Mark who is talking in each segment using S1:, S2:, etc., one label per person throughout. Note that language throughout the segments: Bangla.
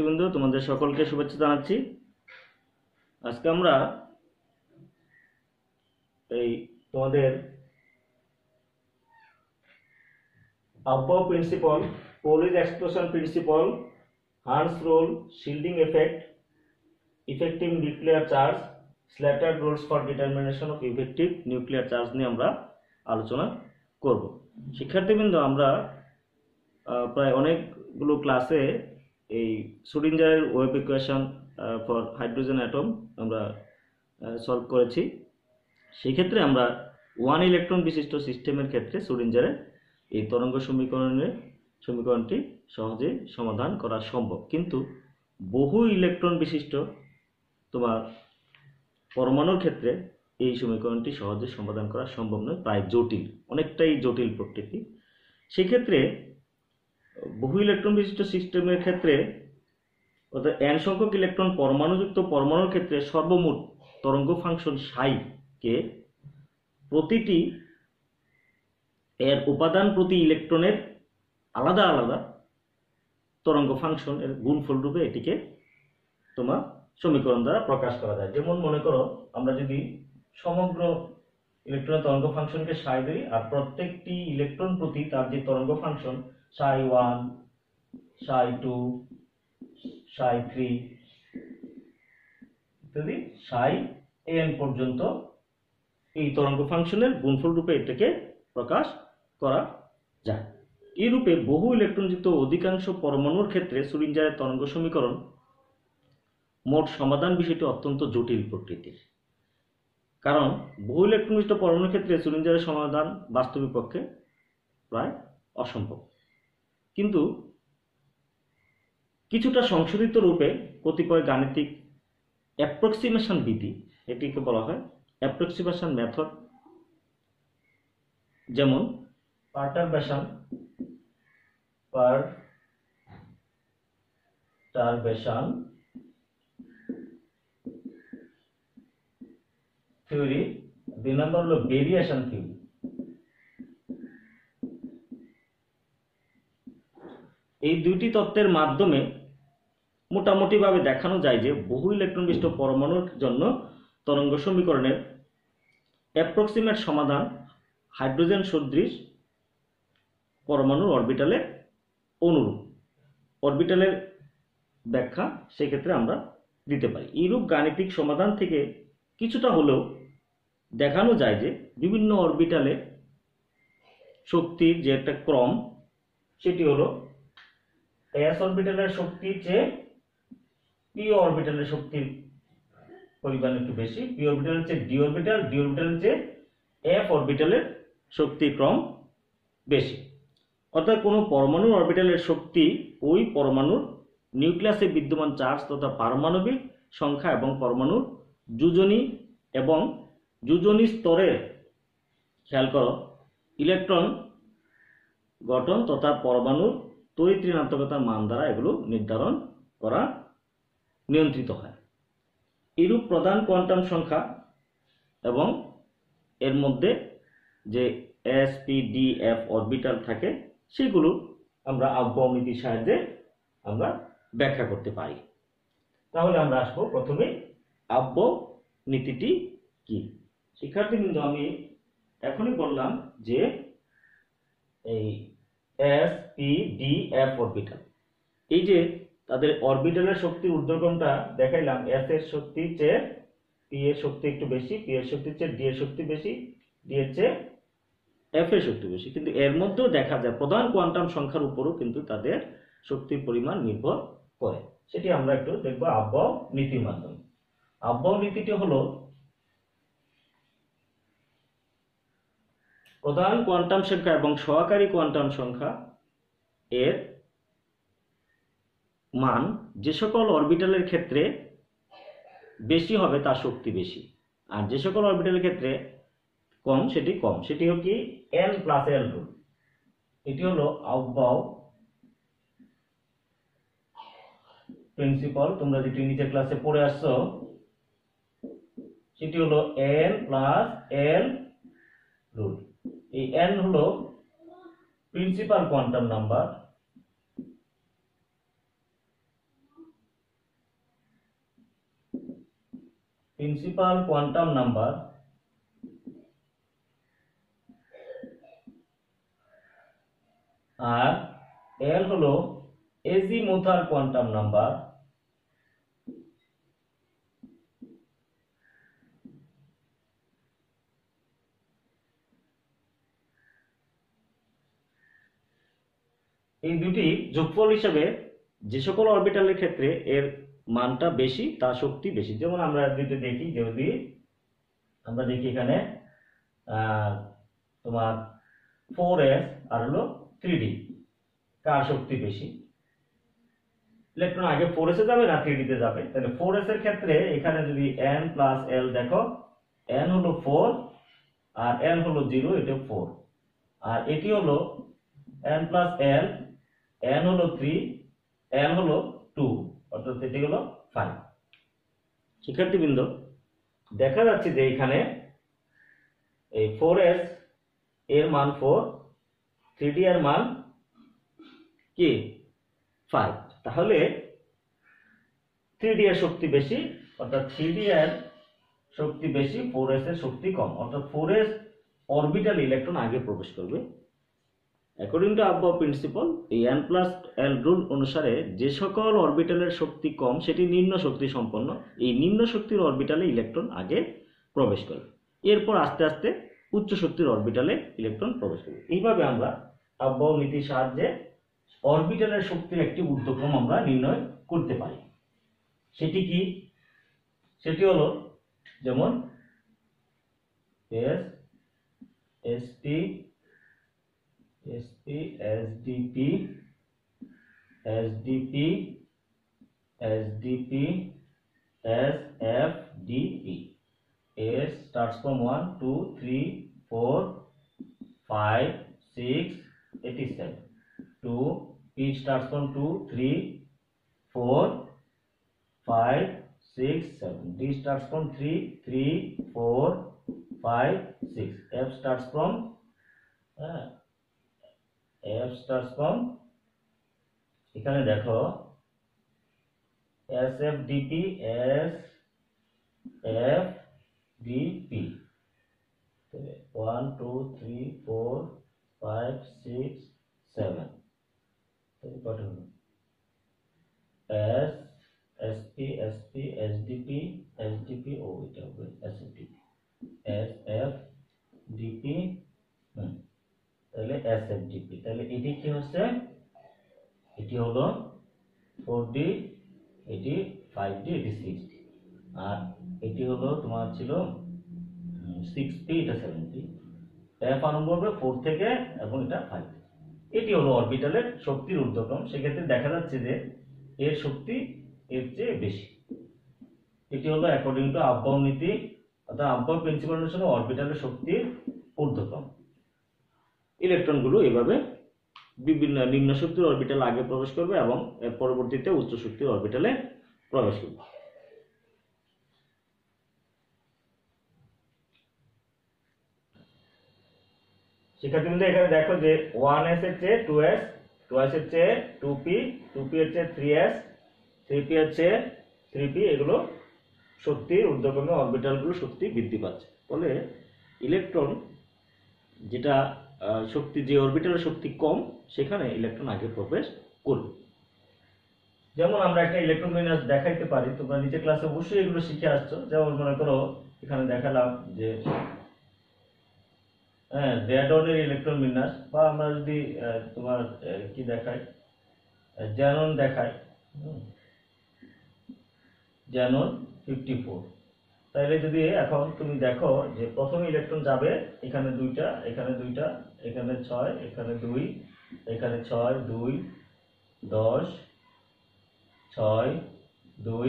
S1: বন্ধু তোমাদের সকলকে শুভেচ্ছা জানাচ্ছি। আজকে আমরা এই তোমাদের আবহাওয়া principle, Pauli's exclusion principle, Hund's rule, shielding effect, effective nuclear charge, Slater's rules for determination of effective nuclear charge নিয়ে আমরা আলোচনা করব। শিক্ষার্থীবৃন্দ, আমরা প্রায় অনেকগুলো ক্লাসে এই শ্রোডিঞ্জারের wave equation for hydrogen atom আমরা সলভ করেছি। সেই ক্ষেত্রে আমরা ওয়ান ইলেকট্রন বিশিষ্ট সিস্টেমের ক্ষেত্রে শ্রোডিঞ্জারের এই তরঙ্গ সমীকরণটি সহজে সমাধান করা সম্ভব, কিন্তু বহু ইলেকট্রন বিশিষ্ট তোমার পরমাণুর ক্ষেত্রে এই সমীকরণটি সহজে সমাধান করা সম্ভব নয়, প্রায় জটিল, অনেকটাই জটিল প্রকৃতি। সেক্ষেত্রে বহু ইলেকট্রন বিশিষ্ট সিস্টেমের ক্ষেত্রে অর্থাৎ n সংখ্যক ইলেকট্রন পরমাণুযুক্ত পরমাণুর ক্ষেত্রে সর্বমোট তরঙ্গ ফাংশন সাইকে প্রতিটি এর উপাদান প্রতি ইলেকট্রনের আলাদা আলাদা তরঙ্গ ফাংশন এর গুণফল রূপে এটিকে তোমার সমীকরণ দ্বারা প্রকাশ করা যায়। যেমন মনে করো, আমরা যদি সমগ্র ইলেকট্রনের তরঙ্গ ফাংশনকে সাই ধরি আর প্রত্যেকটি ইলেকট্রন প্রতি তার যে তরঙ্গ ফাংশন সাই 1, সাই 2, সাই 3 ইত্যাদি সাই n পর্যন্ত এই তরঙ্গ ফাংশনের গুণফল রূপে এটাকে প্রকাশ করা যায়। এই রূপে বহু ইলেকট্রনযুক্ত অধিকাংশ পরমাণুর ক্ষেত্রে শ্রোডিঞ্জারের তরঙ্গ সমীকরণ মোট সমাধান বিষয়টি অত্যন্ত জটিল প্রকৃতির, কারণ বহু ইলেকট্রন বিশিষ্ট পরমাণুর ক্ষেত্রে শ্রোডিঞ্জারের সমাধান বাস্তবিক পক্ষে প্রায় অসম্ভব। কিন্তু কিছুটা সংশোধিত রূপে কতিপয় গাণিতিক অ্যাপ্রক্সিমেশন বিধি, এটিকে বলা হয় অ্যাপ্রক্সিমেশন মেথড, যেমন পারটারবেশন থিওরি, 2 নম্বর হলো ভেরিয়েশন থিওরি। এই দুইটি তত্ত্বের মাধ্যমে মোটামুটিভাবে দেখানো যায় যে বহু ইলেকট্রন বিশিষ্ট পরমাণুর জন্য তরঙ্গ সমীকরণের অ্যাপ্রক্সিমেট সমাধান হাইড্রোজেন সদৃশ পরমাণুর অরবিটালের অনুরূপ। অরবিটালের ব্যাখ্যা সেক্ষেত্রে আমরা দিতে পারি। এইরূপ গাণিতিক সমাধান থেকে কিছুটা হলেও দেখানো যায় যে বিভিন্ন অরবিটালে শক্তির যে একটা ক্রম, সেটি হলো s অরবিটালের শক্তির চেয়ে p অরবিটালের শক্তির পরিমাণ একটু বেশি, p অরবিটালের চেয়ে d অরবিটাল, d অরবিটালের চেয়ে f অরবিটালের শক্তির ক্রম বেশি। অর্থাৎ কোনো পরমাণুর অরবিটালের শক্তি ওই পরমাণুর নিউক্লিয়াসে বিদ্যমান চার্জ তথা পারমাণবিক সংখ্যা এবং পরমাণুর যোজনী স্তরের, খেয়াল করো, ইলেকট্রন গঠন তথা পরমাণুর তড়িৎ ঋণাত্মকতার মান দ্বারা এগুলো নিয়ন্ত্রিত হয়। এরূপ প্রধান কোয়ান্টাম সংখ্যা এবং এর মধ্যে যে s p d f orbital থাকে সেগুলো আমরা আবহাওয়া নীতির সাহায্যে আমরা ব্যাখ্যা করতে পারি। তাহলে আমরা আসবো প্রথমে আবহাওয়া নীতিটি কি। শিক্ষার্থীবৃন্দ, আমি এখনই বললাম যে এই s p d f orbital, এই যে তাদের অরবিটালের শক্তির ঊর্ধ্বক্রমটা দেখাইলাম, s এর শক্তির চেয়ে p এর শক্তি একটু বেশি, p এর শক্তির চেয়ে d এর শক্তি বেশি, d এর চেয়ে f এর শক্তি বেশি, কিন্তু এর মধ্যেও দেখা যায় প্রধান কোয়ান্টাম সংখ্যার উপরও কিন্তু তাদের শক্তির পরিমাণ নির্ভর করে। সেটি আমরা একটু দেখবো আবহাওয়া নীতির মাধ্যমে। আবহাওয়া নীতিটি হলো প্রধান কোয়ান্টাম সংখ্যা এবং সহকারী কোয়ান্টাম সংখ্যা এর মান যে সকল অরবিটালের ক্ষেত্রে বেশি হবে তার শক্তি বেশি, আর যে সকল অরবিটালের ক্ষেত্রে কম সেটি কম। সেটি হলো কি n প্লাস l রুল। এটি হলো আবহাওয়া প্রিন্সিপাল, তোমরা যেটি নিচের ক্লাসে পড়ে আসছো, সেটি হলো n প্লাস l রুল। এই n হলো principal quantum number principal quantum number আর এল হলো এজিমুথাল কোয়ান্টাম নাম্বার। এই দুটি যোগফল হিসেবে যে সকল অরবিটালের ক্ষেত্রে এর মানটা বেশি তার শক্তি বেশি। যেমন আমরা যদি দেখি, যদি আমরা দেখি এখানে তোমার 4s আর হলো 3d, কার শক্তি বেশি? ইলেকট্রন আগে 4s এ যাবে না 3d তে যাবে? তাহলে 4s এর ক্ষেত্রে এখানে যদি n প্লাস l দেখো, n হলো 4 আর l হলো 0, এটা 4, আর এটি হলো n প্লাস l, n হলো 3, l হলো 2, অর্থাৎ এটি হলো 5। শিক্ষার্থীবৃন্দ, দেখা যাচ্ছে যে এখানে এই 4s এর মান 4, 3d এর মান কি 5, তাহলে 3d এর শক্তি বেশি, অর্থাৎ 3d এর শক্তি বেশি, 4s এর শক্তি কম, অর্থাৎ 4s অরবিটাল ইলেকট্রন আগে প্রবেশ করবে। অ্যাকর্ডিং টু আবভ প্রিন্সিপাল, এই n প্লাস l রুল অনুসারে যে সকল অরবিটালের শক্তি কম সেটি নিম্ন শক্তি সম্পন্ন, এই নিম্ন শক্তির অরবিটালে ইলেকট্রন আগে প্রবেশ করবে, এরপর আস্তে আস্তে উচ্চ শক্তির অরবিটালে ইলেকট্রন প্রবেশ করবে। এইভাবে আমরা আবভ নীতির সাহায্যে অরবিটালের শক্তির একটি ঊর্ধ্বক্রম আমরা নির্ণয় করতে পারি। সেটি কি? সেটি হলো যেমন s, sp, sp, sdp, sdp, sdp, sfdp. s starts from 1 2 3 4 5 6 87. 2 p starts from 2 3 4 5 6 7. d starts from 3 3 4 5 6. f starts from এখানে দেখো sfdp, sfdp, 1 2 3 4 5 6 7, s sp sp sdp sdp, ও এটা হবে sfdp, sfdp, তাহলে sfdp, তাহলে এটি কি হচ্ছে? এটি হলো 4d, এটি 5d, এটি 6d, আর এটি হলো তোমার ছিল 6p, এটা 7p। f আরম্ভ হবে 4 থেকে এবং এটা 5। এটি হলো অরবিটালের শক্তির ঊর্ধ্বক্রম। সেক্ষেত্রে দেখা যাচ্ছে যে এর শক্তি এর চেয়ে বেশি। এটি হলো অ্যাকর্ডিং টু আবভ নীতি, অর্থাৎ আবভ প্রিন্সিপাল অনুসারে অরবিটালের শক্তির ঊর্ধ্বক্রম। ইলেকট্রনগুলো এভাবে বিভিন্ন নিম্ন শক্তির অরবিটাল আগে প্রবেশ করবে এবং এর পরবর্তীতে উচ্চ শক্তির অরবিটালে প্রবেশ করবে। শিক্ষার্থীবৃন্দ, এখানে দেখো যে 1s এর চেয়ে 2s, 2s এর চেয়ে 2p, 2p এর চেয়ে 3s, 3p এর চেয়ে 3p, এগুলো শক্তির ঊর্ধ্বক্রমে অরবিটালগুলো শক্তি বৃদ্ধি পাচ্ছে। ফলে ইলেকট্রন যেটা শক্তি, যে অরবিটালের শক্তি কম, সেখানে ইলেকট্রন আগে প্রবেশ করবে। যেমন আমরা একটা ইলেকট্রন বিন্যাস দেখাইতে পারি, তোমরা নিচে ক্লাসে অবশ্যই এগুলো শিখে আসছো। যেমন মনে করো এখানে দেখালাম যে রেডনের ইলেকট্রন বিন্যাস, বা আমরা যদি তোমার কি দেখাই, জ্যানন দেখাই, জ্যানন 54, তাহলে যদি এখন তুমি দেখো যে প্রথম ইলেকট্রন যাবে এখানে 2টা, এখানে 2টা, এখানে 6, এখানে 2, এখানে 6 2 10 6 2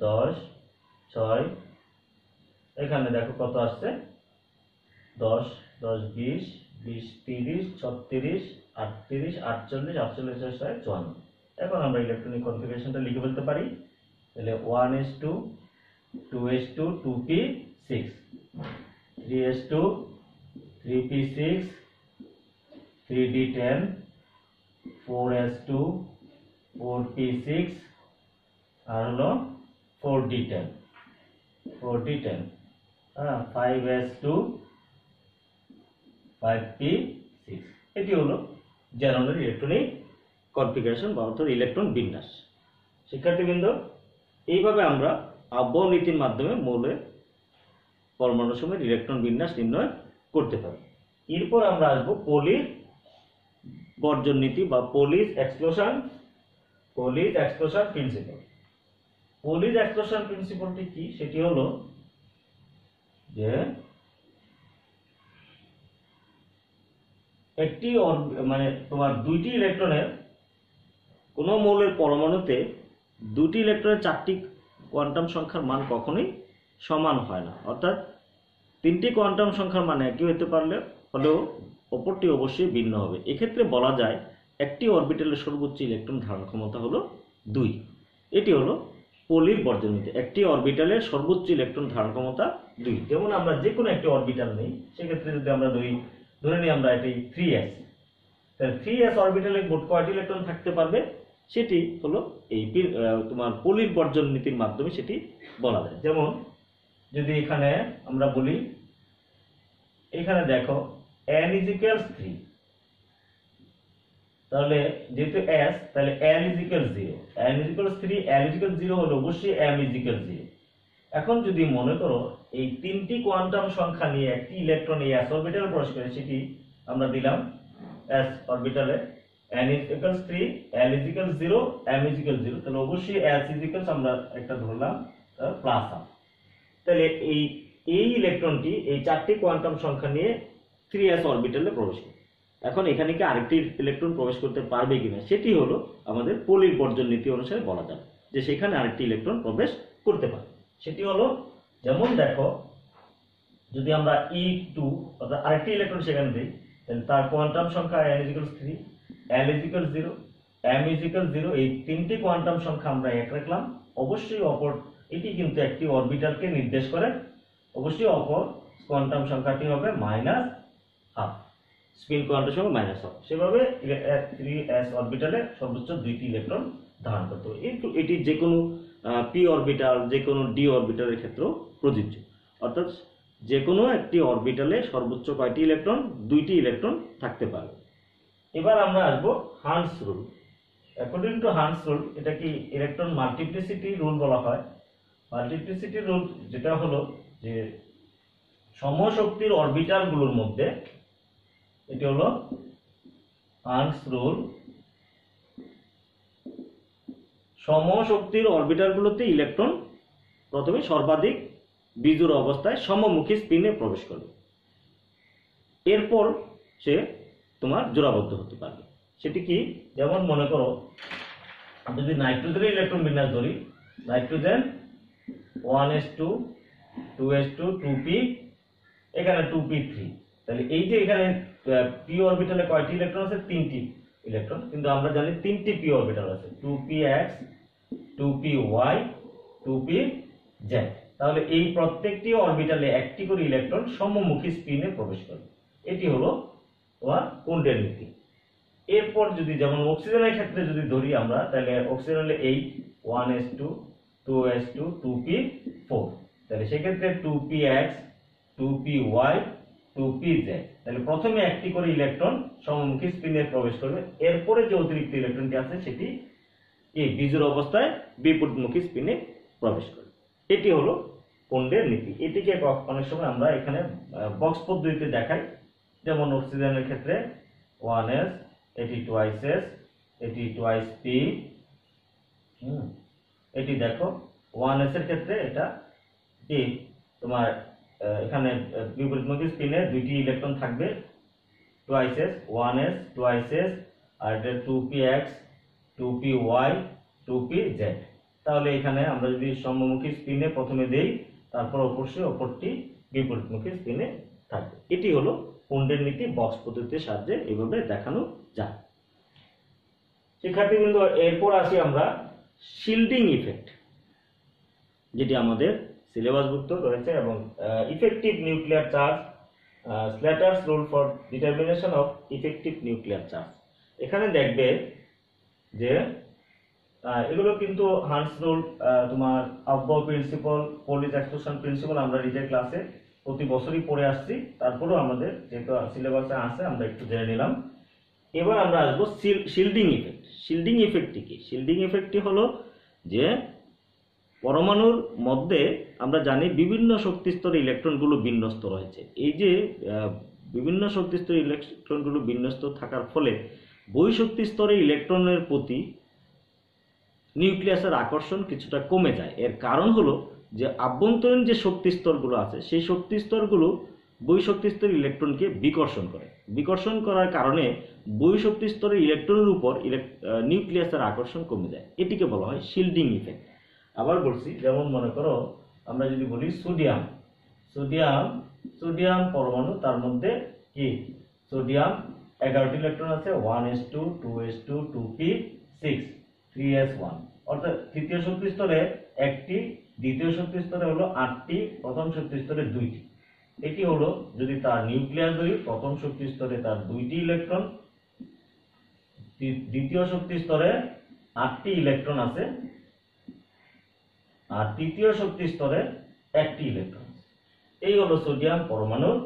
S1: 10 6, এখানে দেখো কত আসছে, 10 10 20 20 30 36 38 48 48 54। এখন আমরা ইলেকট্রনিক কনফিগারেশনটা লিখে ফেলতে পারি। তাহলে 1s2 2s2 2p 6, 3s2 3p6 3d10, 4s2 4p6 আর হলো 4d10। 4d10 5s2 5p6 এটি হলো জ্যানোনের ইলেকট্রনিক কনফিগারেশন বা অর্থাৎ ইলেকট্রন বিন্যাস। শিক্ষার্থীবৃন্দ, এইভাবে আমরা আবহ নীতির মাধ্যমে মৌলের পরমাণু সমূহের ইলেকট্রন বিন্যাস নির্ণয় করতে পারি। এরপর আমরা আসবো পলির বর্জন নীতি বা পলিজ এক্সক্লুশন প্রিন্সিপাল। পলিজ এক্সক্লুশন প্রিন্সিপালটি কি? সেটি হলো যে একটি তোমার দুইটি ইলেকট্রনের কোনো মৌলের পরমাণুতে দুটি ইলেকট্রনের চারটি কোয়ান্টাম সংখ্যার মান কখনোই সমান হয় না। অর্থাৎ তিনটি কোয়ান্টাম সংখ্যার মান একই হতে হলেও অপরটি অবশ্যই ভিন্ন হবে। এক্ষেত্রে বলা যায় একটি অরবিটালের সর্বোচ্চ ইলেকট্রন ধারণ ক্ষমতা হলো 2। এটি হলো পলির বর্জন নীতি। একটি অরবিটালের সর্বোচ্চ ইলেকট্রন ধারণ ক্ষমতা 2। যেমন আমরা যে কোনো একটি অরবিটাল নেই, সেক্ষেত্রে যদি আমরা ধরে নিই আমরা এটি 3s, তাহলে 3s অরবিটালে মোট কয়টি ইলেকট্রন থাকতে পারবে সেটি হলো এই তোমার পলির বর্জন নীতির মাধ্যমে সেটি বলা যায়। যেমন যদি এখানে আমরা বলি, এখানে দেখো n = 3, তাহলে যেহেতু s, তাহলে n = 0, n = 3, n = 0 হলে অবশ্যই m = 0। এখন যদি মনে করো এই তিনটি কোয়ান্টাম সংখ্যা নিয়ে একটি ইলেকট্রন এই s অরবিটালে প্রবেশ করে, সেটি আমরা দিলাম s অরবিটালে n = 3, l = 0, m = 0, তাহলে অবশ্যই s আমরা একটা ধরলাম প্লাস আপ। তাহলে এই ইলেকট্রনটি এই চারটি কোয়ান্টাম সংখ্যা নিয়ে 3s অরবিটালে প্রবেশ করে। এখন এখানে কি আরেকটি ইলেকট্রন প্রবেশ করতে পারবে কিনা সেটি হলো আমাদের পলির বর্জন নীতি অনুসারে বলা যায় যে সেখানে আরেকটি ইলেকট্রন প্রবেশ করতে পারে। সেটি হলো, যেমন দেখো যদি আমরা e2 অর্থাৎ আরেকটি ইলেকট্রন সেখানে দিই, তাহলে তার কোয়ান্টাম সংখ্যা n = 3, l = 0, m = 0, এই তিনটি কোয়ান্টাম সংখ্যা আমরা এক রাখলাম। অবশ্যই অপর এটি কিন্তু একটি অরবিটালকে নির্দেশ করে, অবশ্যই অপর কোয়ান্টাম সংখ্যাটি হবে -12, স্পিন কোয়ান্টাম সংখ্যা -12। সেভাবে 3s অরবিটালে সর্বোচ্চ 2টি ইলেকট্রন ধারণ করতে হবে। এটি যে কোনো p অরবিটাল, যে কোনো d অরবিটালের ক্ষেত্রেও প্রযোজ্য। অর্থাৎ যে কোনো একটি অরবিটালে সর্বোচ্চ কয়টি ইলেকট্রন? 2টি ইলেকট্রন থাকতে পারে। এবার আমরা আসবো Hans rule. According to Hans rule, এটা কি ইলেকট্রন মাল্টিপ্লিসিটি রুল বলা হয়। মাল্টিপ্লিসিটি রুল যেটা হলো যে সমশক্তির অরবিটালগুলোর মধ্যে, এটি হলো হান্স রুল, সমশক্তির অরবিটালগুলোতে ইলেকট্রন প্রথমে সর্বাধিক বিজোড় অবস্থায় সমমুখী স্পিনে প্রবেশ করবে, এরপর সে তোমার জোড়াবদ্ধ হতে পারবে। সেটি কি? যেমন মনে করো যদি নাইট্রোজেনের ইলেকট্রন বিন্যাস ধরি, নাইট্রোজেন 1s2 2s2 2p, এখানে 2p3, তাহলে এই যে এখানে p অরবিটালে কয়টি ইলেকট্রন আছে? 3টি ইলেকট্রন, কিন্তু আমরা জানি 3টি p অরবিটাল আছে, 2px 2py 2pz। তাহলে এই প্রত্যেকটি অরবিটালে একটি করে ইলেকট্রন সমমুখী স্পিনে প্রবেশ করবে। এটি হলো তোমার কুন্ডের নীতি। এরপর যদি যেমন অক্সিজেনের ক্ষেত্রে যদি ধরি আমরা, তাহলে অক্সিজেন এই 1s2 2s2 2p4, তাহলে সেক্ষেত্রে 2px 2py 2pz, তাহলে প্রথমে একটি করে ইলেকট্রন সমমুখী স্পিনে প্রবেশ করবে, এরপরে যে অতিরিক্ত ইলেকট্রনটি আছে সেটি এই বিজোড় অবস্থায় বিপরীতমুখী স্পিনে প্রবেশ করবে। এটি হলো কুন্ডের নীতি। এটিকে অনেক সময় আমরা এখানে বক্স পদ্ধতিতে দেখাই। যেমন অক্সিজেনের ক্ষেত্রে 1s, এটি 2s, এটি 2p, এটি দেখো 1s এর ক্ষেত্রে এটা কি তোমার এখানে বিপরীতমুখী স্পিনে 2টি ইলেকট্রন থাকবে, 2s 1s 2s, আর এটা 2px 2py 2pz। তাহলে এখানে আমরা যদি সমমুখী স্পিনে প্রথমে দেই, তারপর অবশ্যই অপরটি বিপরীতমুখী স্পিনে থাকবে। এটি হলো কুন্ডের নীতি, বক্স পদ্ধতির সাহায্যে এইভাবে দেখানো যায়। শিক্ষার্থীবৃন্দ, এরপর আসি আমরা শিল্ডিং ইফেক্ট, যেটি আমাদের সিলেবাসভুক্ত রয়েছে, এবং effective nuclear charge, Slater's rule for determination of effective nuclear charge. এখানে দেখবে যে এগুলো কিন্তু হান্স রুল, তোমার Aufbau principle, Pauli's exclusion principle আমরা নিজের ক্লাসে প্রতি বছরই পড়ে আসছি। তারপরেও আমাদের যেহেতু সিলেবাসে আছে আমরা একটু জেনে নিলাম। এবার আমরা আসবো শিল্ডিং ইফেক্ট। শিল্ডিং ইফেক্টটি কি? শিল্ডিং ইফেক্টটি হলো যে পরমাণুর মধ্যে আমরা জানি বিভিন্ন শক্তি স্তরে ইলেকট্রনগুলো বিন্যস্ত রয়েছে। এই যে বিভিন্ন শক্তি স্তরে ইলেকট্রনগুলো বিন্যস্ত থাকার ফলে বহিঃশক্তি স্তরে ইলেকট্রনের প্রতি নিউক্লিয়াসের আকর্ষণ কিছুটা কমে যায়। এর কারণ হলো যে আভ্যন্তরীণ যে শক্তি স্তরগুলো আছে সেই শক্তি স্তরগুলো বহিঃশক্তি স্তরের ইলেকট্রনকে বিকর্ষণ করে। বিকর্ষণ করার কারণে বহিঃশক্তি স্তরের ইলেকট্রনের উপর নিউক্লিয়াসের আকর্ষণ কমে যায়। এটিকে বলা হয় শিল্ডিং ইফেক্ট। আবার বলছি, যেমন মনে করো আমরা যদি বলি সোডিয়াম, সোডিয়াম সোডিয়াম পরমাণু, তার মধ্যে কি সোডিয়াম 11টি ইলেকট্রন আছে, 1s2 2s2 2p6 3s1, অর্থাৎ তৃতীয় শক্তি স্তরে একটি, দ্বিতীয় শক্তি স্তরে হলো 8টি, প্রথম শক্তি স্তরে 2টি। এটি হলো যদি তার নিউক্লিয়াস ধরি, প্রথম শক্তি স্তরে তার 2টি ইলেকট্রন, দ্বিতীয় শক্তি স্তরে 8টি ইলেকট্রন আছে, আর তৃতীয় শক্তি স্তরে 1টি ইলেকট্রন। এই হলো সোডিয়াম পরমাণুর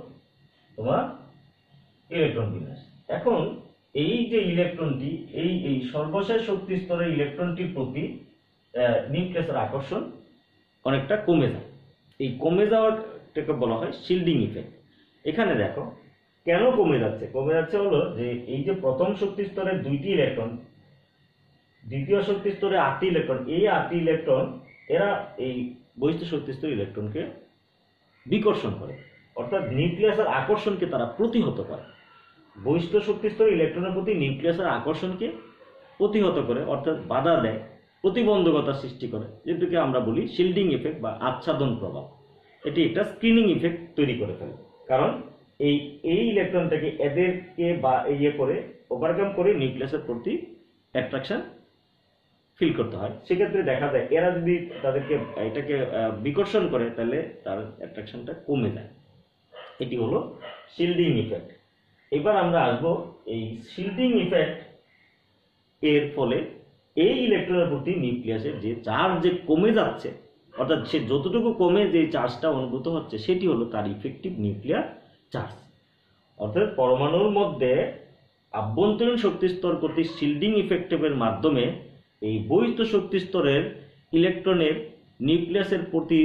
S1: তোমার ইলেকট্রন বিন্যাস। এখন এই যে ইলেকট্রনটি, এই সর্বশেষ শক্তি স্তরের ইলেকট্রনটির প্রতি নিউক্লিয়াসের আকর্ষণ অনেকটা কমে যায়। এই কমে যাওয়াটাকে বলা হয় শিল্ডিং ইফেক্ট। এখানে দেখো কেন কমে যাচ্ছে। কমে যাচ্ছে হলো যে এই যে প্রথম শক্তি স্তরে 2টি ইলেকট্রন, দ্বিতীয় শক্তি স্তরে 8টি ইলেকট্রন, এই 8টি ইলেকট্রন এরা এই বহিঃস্থ শক্তি স্তরের ইলেকট্রনকে বিকর্ষণ করে, অর্থাৎ নিউক্লিয়াসের আকর্ষণকে তারা প্রতিহত করে। বহিঃস্থ শক্তি স্তরের ইলেকট্রনের প্রতি নিউক্লিয়াসের আকর্ষণকে প্রতিহত করে, অর্থাৎ বাধা দেয়, প্রতিবন্ধকতা সৃষ্টি করে, যেটাকে আমরা বলি শিল্ডিং ইফেক্ট বা আচ্ছাদন প্রভাব। এটি একটা স্ক্রিনিং ইফেক্ট তৈরি করে ফেলে, কারণ এই ইলেকট্রনটাকে এদেরকে বা ইয়ে করে ওভারকাম করে নিউক্লিয়াসের প্রতি অ্যাট্রাকশন ফিল করতে হয়। সেক্ষেত্রে দেখা যায় এরা যদি তাদেরকে এটাকে বিকর্ষণ করে তাহলে তার অ্যাট্রাকশনটা কমে যায়। এটি হলো শিল্ডিং ইফেক্ট। এবার আমরা আসবো এই শিল্ডিং ইফেক্ট এর ফলে এই ইলেকট্রনের প্রতি নিউক্লিয়াসের যে চার্জ যে কমে যাচ্ছে, অর্থাৎ সে যতটুকু কমে যে চার্জটা অনুভূত হচ্ছে সেটি হলো তার ইফেক্টিভ নিউক্লিয়ার চার্জ। অর্থাৎ পরমাণুর মধ্যে আভ্যন্তরীণ শক্তি স্তর প্রতি শিল্ডিং ইফেক্টের মাধ্যমে এই বহিঃস্থ শক্তি স্তরের ইলেকট্রনের নিউক্লিয়াসের প্রতি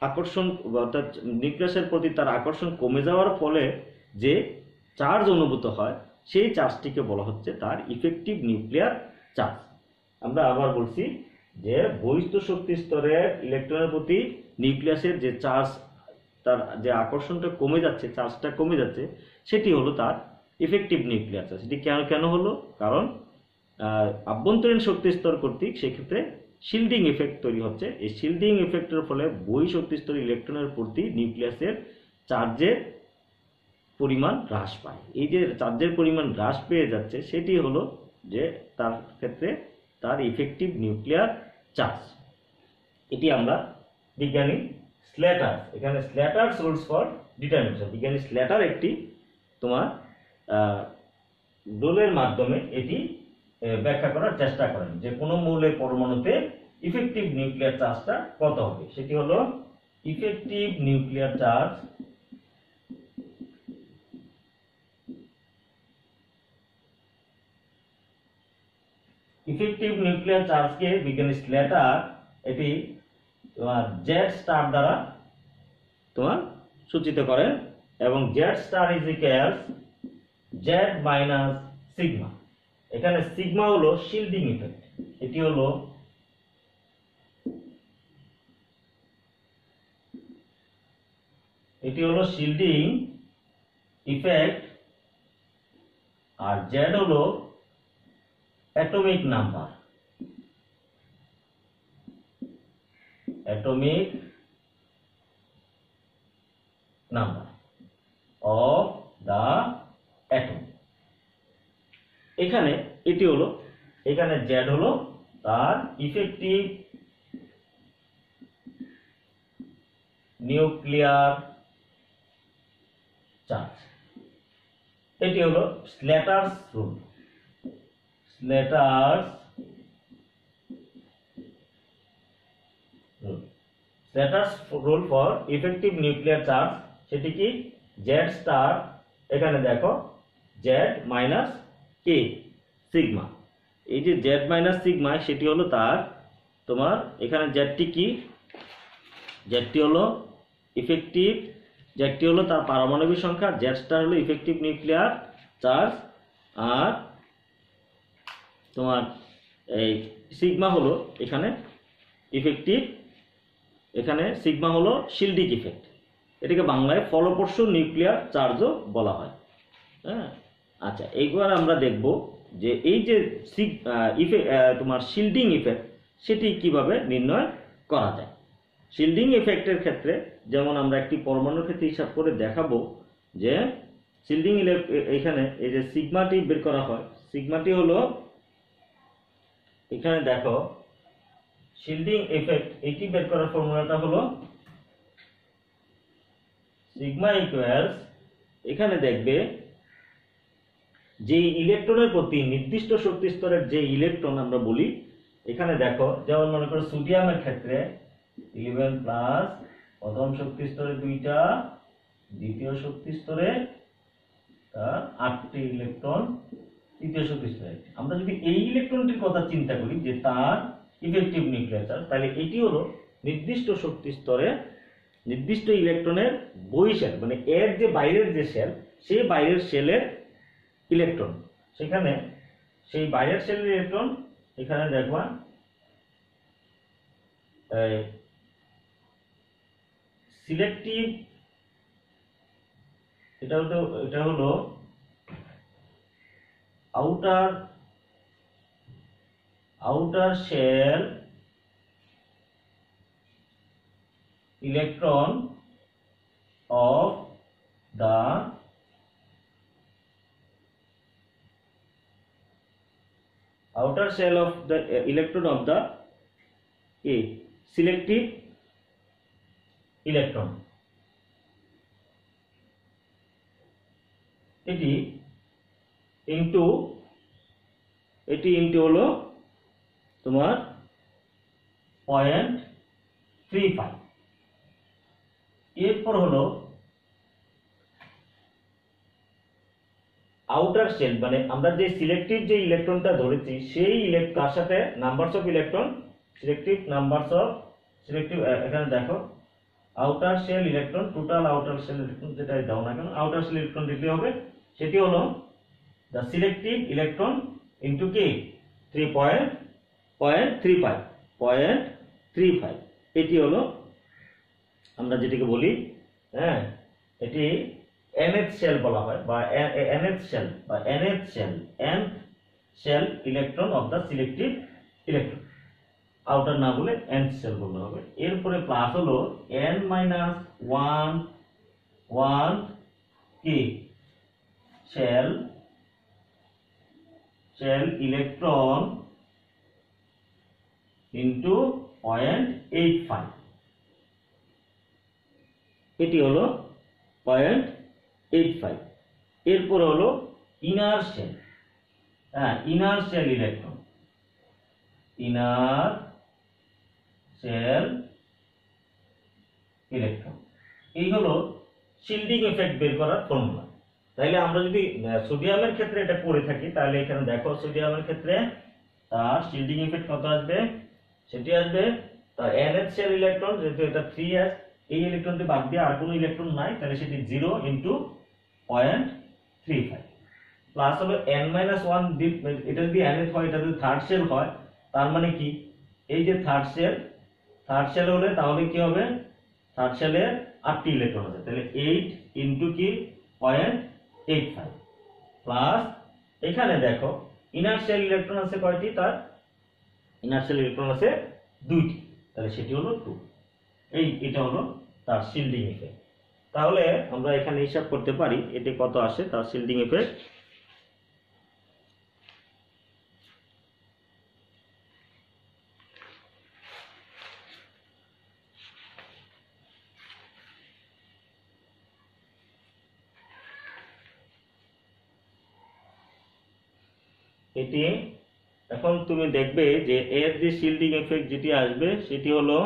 S1: আকর্ষণ, অর্থাৎ নিউক্লিয়াসের প্রতি তার আকর্ষণ কমে যাওয়ার ফলে যে চার্জ অনুভূত হয় সেই চার্জটিকে বলা হচ্ছে তার ইফেক্টিভ নিউক্লিয়ার চার্জ। আমরা আবার বলছি যে বহিঃস্থ শক্তি স্তরের ইলেকট্রনের প্রতি নিউক্লিয়াসের যে চার্জ, তার যে আকর্ষণটা কমে যাচ্ছে, চার্জটা কমে যাচ্ছে, সেটি হলো তার ইফেক্টিভ নিউক্লিয়ার চার্জ। এটি কেন হলো? কারণ আভ্যন্তরীণ শক্তি স্তর কর্তৃক সেক্ষেত্রে শিল্ডিং ইফেক্ট তৈরি হচ্ছে। এই শিল্ডিং ইফেক্টের ফলে বহিঃ শক্তি স্তরের ইলেকট্রনের প্রতি নিউক্লিয়াসের চার্জের পরিমাণ হ্রাস পায়। এই যে চার্জের পরিমাণ হ্রাস পেয়ে যাচ্ছে সেটি হলো যে তার ক্ষেত্রে তার ইফেক্টিভ নিউক্লিয়ার চার্জ। এটি আমরা বিজ্ঞানী স্ল্যাটার, এখানে স্ল্যাটার রুলস ফর ডিটারমিনেশন, বিজ্ঞানী স্ল্যাটার একটি তোমার রুলের মাধ্যমে এটি ব্যাখ্যা করার চেষ্টা করেন যে কোন মৌলের পরমাণুতে ইফেক্টিভ নিউক্লিয়ার চার্জটা কত হবে। সেটি হলো effective nuclear charge effective nuclear চার্জকে বিজ্ঞানী স্ল্যাটার এটি তোমার জেড স্টার দ্বারা তোমার সূচিত করেন, এবং Z star is equals Z minus sigma. এখানে সিগমা হলো শিল্ডিং ইফেক্ট, এটি হলো শিল্ডিং ইফেক্ট, আর জেড হলো atomic number, atomic number of the atom. এখানে এটি হলো, এখানে জেড হলো তার ইফেক্টিভ নিউক্লিয়ার চার্জ। এটি হলো Slater's rule, Slater's Slater's rule for effective nuclear charge সেটি কি জেড স্টার, এখানে দেখো জেড মাইনাস কে সিগমা, এই যে জেড মাইনাস সিগমা সেটি হলো তার তোমার এখানে জেডটি কি, জেডটি হলো ইফেক্টিভ, জেডটি হলো তার পারমাণবিক সংখ্যা, জেড স্টার হলো ইফেক্টিভ নিউক্লিয়ার চার্জ, আর তোমার এই সিগমা হলো এখানে ইফেক্টিভ, এখানে সিগমা হলো শিল্ডিং ইফেক্ট, এটাকে বাংলায় ফলপ্রসূ নিউক্লিয়ার চার্জও বলা হয়। হ্যাঁ, আচ্ছা এইবার আমরা দেখব যে এই যে তোমার শিল্ডিং ইফেক্ট সেটি কিভাবে নির্ণয় করা যায়। শিল্ডিং ইফেক্টের ক্ষেত্রে যেমন আমরা একটি পরমাণুর ক্ষেত্রে হিসাব করে দেখাবো যে শিল্ডিং এখানে এই যে সিগমাটি বের করা হয়, সিগমাটি হলো এখানে দেখো শিল্ডিং ইফেক্ট এটি বের করার ফর্মুলাটা হলো সিগমা ইকুয়ালস, এখানে দেখবে যে ইলেকট্রনের প্রতি নির্দিষ্ট শক্তি স্তরের যে ইলেকট্রন আমরা বলি, এখানে দেখো যেমন মনে করো সোডিয়ামের ক্ষেত্রে 11 প্লাস প্রথম শক্তি স্তরে 2টা, দ্বিতীয় শক্তি স্তরে তার 8টি ইলেকট্রন, তৃতীয় শক্তি স্তরে। আমরা যদি এই ইলেকট্রনটির কথা চিন্তা করি যে তার ইফেক্টিভ নিউক্লিয়ার চার্জ, তাহলে এটি হলো নির্দিষ্ট শক্তি স্তরে নির্দিষ্ট ইলেকট্রনের বহিঃশেল, মানে এর যে বাইরের যে শেল, সেই বাইরের শেলের ইলেকট্রন, সেখানে সেই বাইরের শেলের ইলেকট্রন এখানে দেখবা সিলেক্টিভ, এটা হলো outer shell electron of the outer shell of the electron of the selective electron, এটি ইনটু হলো তোমার 0.35। এরপর হলো আউটার শেল, মানে আমরা যে সিলেক্টিভ যে ইলেকট্রনটা ধরেছি সেই তার সাথে নাম্বারস অফ ইলেকট্রন, সিলেক্টিভ এখানে দেখো outer shell electron, total outer shell electron যেটাই দাও না কেন আউটার শেল ইলেকট্রন দিতে হবে, সেটি হলো দ্য সিলেক্টিভ ইলেকট্রন ইনটু কি 0.35, এটি হলো আমরা যেটাকে বলি, হ্যাঁ এটি nth শেল বলা হয়, বা nth shell electron of the selective electron, outer না বলে nth শেল বলতে হবে। এরপরে প্লাস হলো n-1 কি শেল ইলেকট্রন ইনটু 0.85, এটি হলো 0.85। এরপর হলো inner shell, inner shell electron, এই হলো শিল্ডিং ইফেক্ট বের করার ফর্মুলা। তাইলে আমরা যদি সোডিয়ামের ক্ষেত্রে এটা করে থাকি, তাহলে এখানে দেখো সোডিয়ামের ক্ষেত্রে তার শিল্ডিং ইফেক্ট কত আসবে, সেটি আসবে তার nth শেল ইলেকট্রন, যেহেতু এটা 3s, এই ইলেকট্রনটি বাদ দিয়ে আর কোনো ইলেকট্রন নাই, তাহলে সেটি 0 ইনটু 0.35 প্লাস হবে n-1, এটা যদি nth হয়, এটা যদি থার্ড শেল হয়, তার মানে কি এই যে থার্ড শেল হলে তাহলে কি হবে, থার্ড শেলে 8টি ইলেকট্রন আছে, তাহলে 8 ইনটু কি 0.85 প্লাস এখানে দেখো ইনার শেল ইলেকট্রন আছে কয়টি, তার ইনার শেল ইলেকট্রন আছে 2টি, তাহলে সেটি হলো 2। এটা হলো তার শিল্ডিং ইফেক্ট। তাহলে আমরা এখানে হিসাব করতে পারি এটি কত আসে তার শিল্ডিং ইফেক্ট। এটি এখন তুমি দেখবে যে এর যে শিল্ডিং ইফেক্ট যেটি আসবে সেটি হলো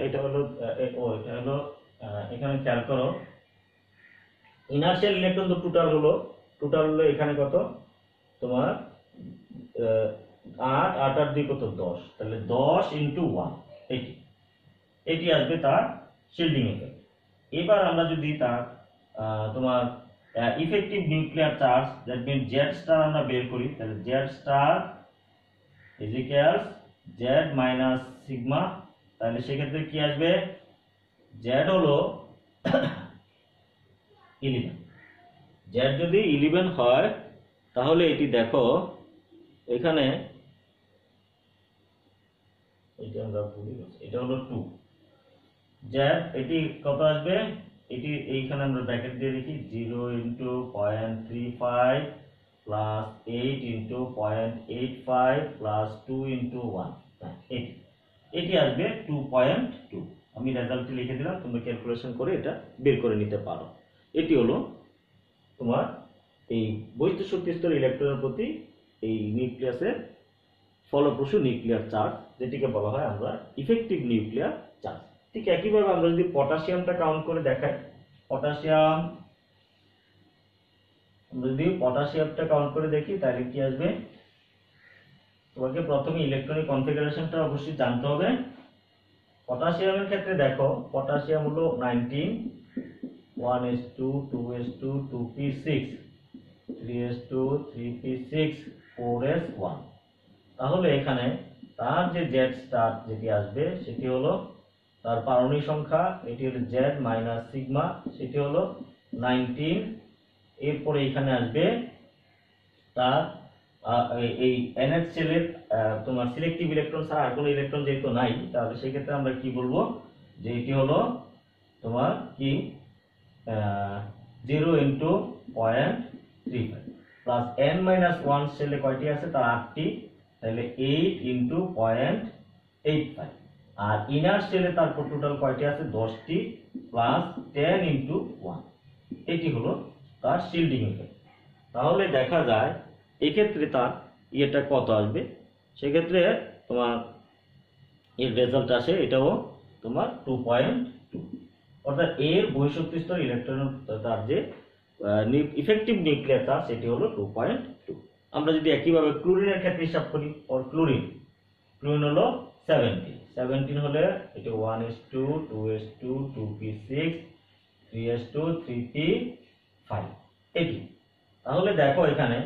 S1: এটা হলো এটা হলো এখানে খেয়াল করো ইনার্শিয়াল ইলেকট্রন তো টোটাল হলো এখানে কত তোমার 8 8 আর 2 কত 10, তাহলে 10 × 1 এটি আসবে তার শিল্ডিং এফেক্ট। এবার আমরা যদি তার তোমার effective nuclear charge that mean Z star আমরা বের করি, তাহলে Z star is equals Z minus sigma, তাহলে সেক্ষেত্রে কি আসবে জেড হলো 11, জেড যদি 11 হয় তাহলে এটি দেখো এখানে এটা আমরা ভুলে গেছি, এটা হলো 2 জেড, এটি কত আসবে এটি এইখানে আমরা ব্র্যাকেট দিয়ে লিখি 0 × 0.35 প্লাস 8 × 0.85 প্লাস 2 × 1, এটি আসবে 2.2। আমি রেজাল্টটি লিখে দিলাম, তোমরা ক্যালকুলেশন করে এটা বের করে নিতে পারো। এটি হলো তোমার এই বহিঃস্থ শক্তি স্তর ইলেকট্রনের প্রতি এই নিউক্লিয়াসের ফলপ্রসূ নিউক্লিয়ার চার্জ, যেটিকে বলা হয় আমরা ইফেক্টিভ নিউক্লিয়ার চার্জ। ঠিক একইভাবে আমরা যদি পটাশিয়ামটা কাউন্ট করে দেখাই, পটাশিয়ামটা কাউন্ট করে দেখি তাহলে কি আসবে, তোমাকে প্রথমে ইলেকট্রনিক কনফিগারেশনটা অবশ্যই জানতে হবে। পটাশিয়ামের ক্ষেত্রে দেখো পটাশিয়াম হলো 19, 1s2 2s2 2p6 3s2 3p6 4s1, তাহলে এখানে তার যে জেড স্টার যেটি আসবে সেটি হলো তার পারমাণবিক সংখ্যা, এটি হলো জেড মাইনাস সিগমা, সেটি হলো 19। এরপরে এখানে আসবে তার এই এনএচ সেলের তোমার সিলেক্টিভ ইলেকট্রন ছাড়া আর কোনো ইলেকট্রন যেহেতু নাই, তাহলে সেই ক্ষেত্রে আমরা কি বলবো যে এটি হলো তোমার কি 0 × 0.35 প্লাস n-1 সেলে কয়টি আছে তার 8টি, তাহলে 8 × 0.85, আর ইনার সেলে তার টোটাল কয়টি আছে 10টি প্লাস 10 × 1, এটি হলো তার শিল্ডিং ইফেক্ট। তাহলে দেখা যায় এক্ষেত্রে তার ইয়েটা কত আসবে, সেক্ষেত্রে তোমার এর রেজাল্ট আসে এটাও তোমার 2.2, অর্থাৎ এর বহিঃশক্তি স্তর ইলেকট্রন তার যে ইফেক্টিভ নিউক্লিয়ার চার্জ সেটি হলো 2.2। আমরা যদি একইভাবে ক্লোরিনের ক্ষেত্রে হিসাব করি, ক্লোরিন হলো 17 হলে এটা 1s2 2s2 2p6 3s2 3p5 এটি। তাহলে দেখো এখানে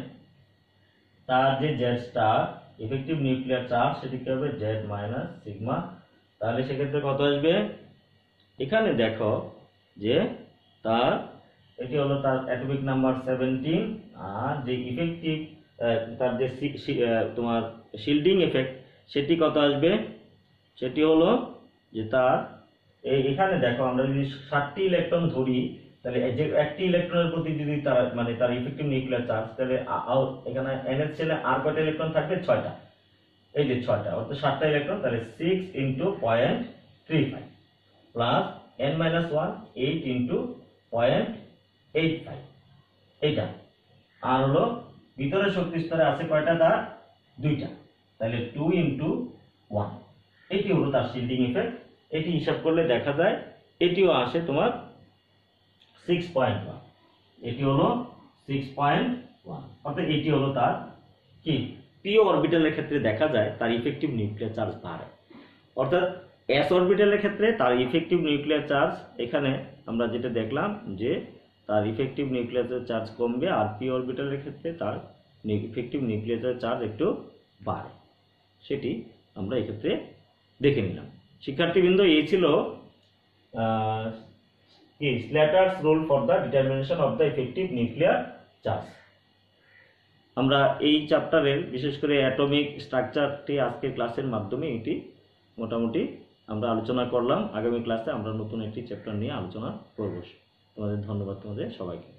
S1: তার যে Z star effective nuclear charge সেটি কি হবে জেড মাইনাস সিগমা, তাহলে সেক্ষেত্রে কত আসবে, এখানে দেখো যে তার এটি হলো তার অ্যাটমিক নাম্বার 17, আর যে ইফেক্টিভ তার যে তোমার শিল্ডিং এফেক্ট সেটি কত আসবে, সেটি হলো যে তার এখানে দেখো আমরা যদি 7টি ইলেকট্রন ধরি, তাহলে যে একটি ইলেকট্রনের প্রতি যদি তার মানে তার ইফেক্টিভ নিউক্লিয়ার চার্জ, তাহলে এখানে এনএচ সেলে আর কয়টা ইলেকট্রন থাকবে 6টা, এই যে 6টা অর্থাৎ 7টা ইলেকট্রন, তাহলে 6 × 0.35 প্লাস n-1 8 × 0.85 এইটা, আর হলো ভিতরে শক্তি স্তরে আছে কয়টা তার 2টা, তাহলে 2 × 1, এটি হলো তার শিল্ডিং ইফেক্ট। এটি হিসাব করলে দেখা যায় এটিও আসে তোমার 6.1, এটি হলো 6.1, অর্থাৎ এটি হলো তার কি p অরবিটালের ক্ষেত্রে দেখা যায় তার ইফেক্টিভ নিউক্লিয়ার চার্জ বাড়ে, অর্থাৎ s অরবিটালের ক্ষেত্রে তার ইফেক্টিভ নিউক্লিয়ার চার্জ এখানে আমরা যেটা দেখলাম যে তার ইফেক্টিভ নিউক্লিয়ার চার্জ কমবে, আর p অরবিটালের ক্ষেত্রে তার ইফেক্টিভ নিউক্লিয়ার চার্জ একটু বাড়ে, সেটি আমরা এক্ষেত্রে দেখে নিলাম। শিক্ষার্থীবৃন্দ, এই ছিল Slater's rule for the determination of the effective nuclear charge. আমরা এই চ্যাপ্টারের বিশেষ করে অ্যাটমিক স্ট্রাকচারটি আজকের ক্লাসের মাধ্যমে এটি মোটামুটি আমরা আলোচনা করলাম। আগামী ক্লাসে আমরা নতুন একটি চ্যাপ্টার নিয়ে আলোচনা করব। তোমাদের ধন্যবাদ তোমাদের সবাইকে।